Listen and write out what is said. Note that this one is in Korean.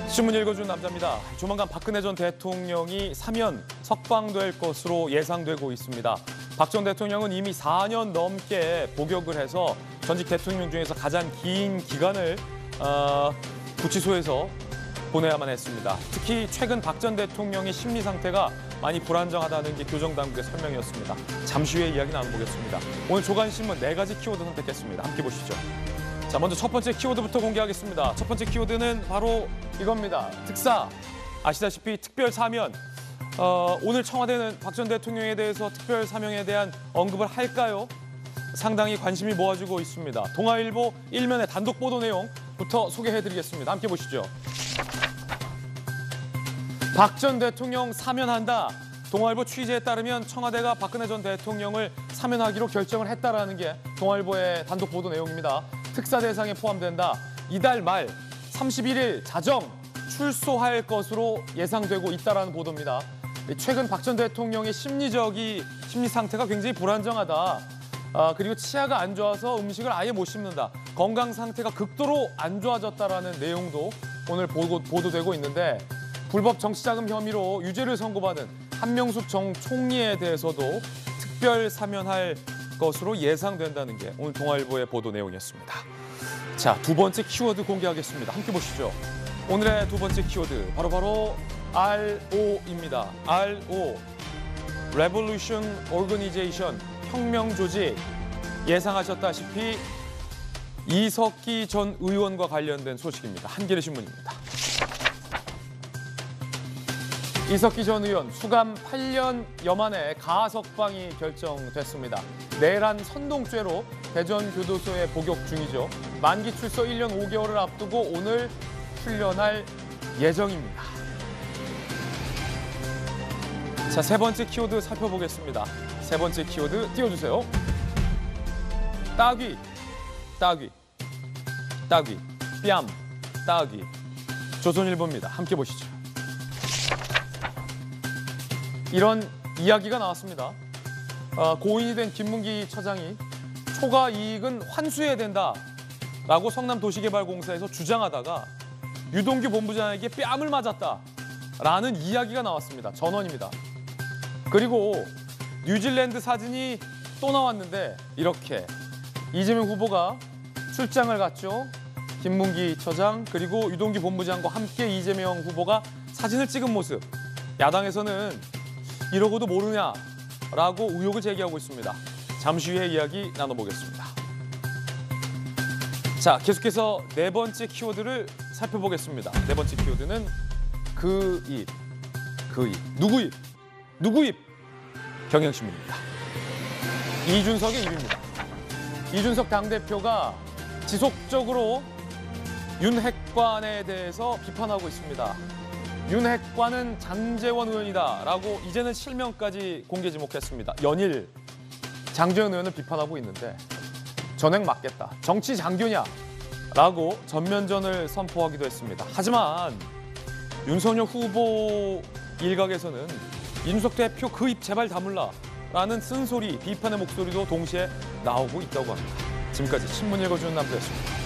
신문 읽어준 남자입니다. 조만간 박근혜 전 대통령이 사면 석방될 것으로 예상되고 있습니다. 박 전 대통령은 이미 4년 넘게 복역을 해서 전직 대통령 중에서 가장 긴 기간을 구치소에서 보내야만 했습니다. 특히 최근 박 전 대통령의 심리 상태가 많이 불안정하다는 게 교정당국의 설명이었습니다. 잠시 후에 이야기 나눠보겠습니다. 오늘 조간신문 4가지 키워드 선택했습니다. 함께 보시죠. 자, 먼저 첫 번째 키워드부터 공개하겠습니다. 첫 번째 키워드는 바로 이겁니다. 특사. 아시다시피 특별 사면. 오늘 청와대는 박 전 대통령에 대해서 특별 사명에 대한 언급을 할까요? 상당히 관심이 모아지고 있습니다. 동아일보 1면의 단독 보도 내용부터 소개해드리겠습니다. 함께 보시죠. 박 전 대통령 사면한다. 동아일보 취재에 따르면 청와대가 박근혜 전 대통령을 사면하기로 결정을 했다라는 게 동아일보의 단독 보도 내용입니다. 특사 대상에 포함된다. 이달 말 31일 자정 출소할 것으로 예상되고 있다라는 보도입니다. 최근 박 전 대통령의 심리 상태가 굉장히 불안정하다. 그리고 치아가 안 좋아서 음식을 아예 못 씹는다. 건강 상태가 극도로 안 좋아졌다라는 내용도 오늘 보도되고 있는데 불법 정치자금 혐의로 유죄를 선고받은 한명숙 전 총리에 대해서도 특별 사면할 것으로 예상된다는 게 오늘 동아일보의 보도 내용이었습니다. 자, 두 번째 키워드 공개하겠습니다. 함께 보시죠. 오늘의 두 번째 키워드 바로 RO입니다. RO, Revolution Organization, 혁명 조직. 예상하셨다시피 이석기 전 의원과 관련된 소식입니다. 한겨레 신문입니다. 이석기 전 의원 수감 8년여 만에 가석방이 결정됐습니다. 내란 선동죄로 대전교도소에 복역 중이죠. 만기 출소 1년 5개월을 앞두고 오늘 풀려날 예정입니다. 자, 세 번째 키워드 살펴보겠습니다. 세 번째 키워드 띄워주세요. 따귀, 따귀, 따귀, 뺨, 따귀. 조선일보입니다. 함께 보시죠. 이런 이야기가 나왔습니다. 고인이 된 김문기 처장이 초과 이익은 환수해야 된다라고 성남도시개발공사에서 주장하다가 유동규 본부장에게 뺨을 맞았다라는 이야기가 나왔습니다. 전원입니다. 그리고 뉴질랜드 사진이 또 나왔는데 이렇게 이재명 후보가 출장을 갔죠. 김문기 처장 그리고 유동규 본부장과 함께 이재명 후보가 사진을 찍은 모습. 야당에서는 이러고도 모르냐라고 의혹을 제기하고 있습니다. 잠시 후에 이야기 나눠보겠습니다. 자, 계속해서 네 번째 키워드를 살펴보겠습니다. 네 번째 키워드는 그 입. 누구 입? 누구 입? 경향신문입니다. 이준석의 입입니다. 이준석 당대표가 지속적으로 윤핵관에 대해서 비판하고 있습니다. 윤핵관은 장제원 의원이다라고 이제는 실명까지 공개 지목했습니다. 연일 장제원 의원을 비판하고 있는데 전액 맞겠다. 정치 장교냐라고 전면전을 선포하기도 했습니다. 하지만 윤석열 후보 일각에서는 이준석 대표 그 입 제발 다물라라는 쓴소리, 비판의 목소리도 동시에 나오고 있다고 합니다. 지금까지 신문 읽어주는 남자였습니다.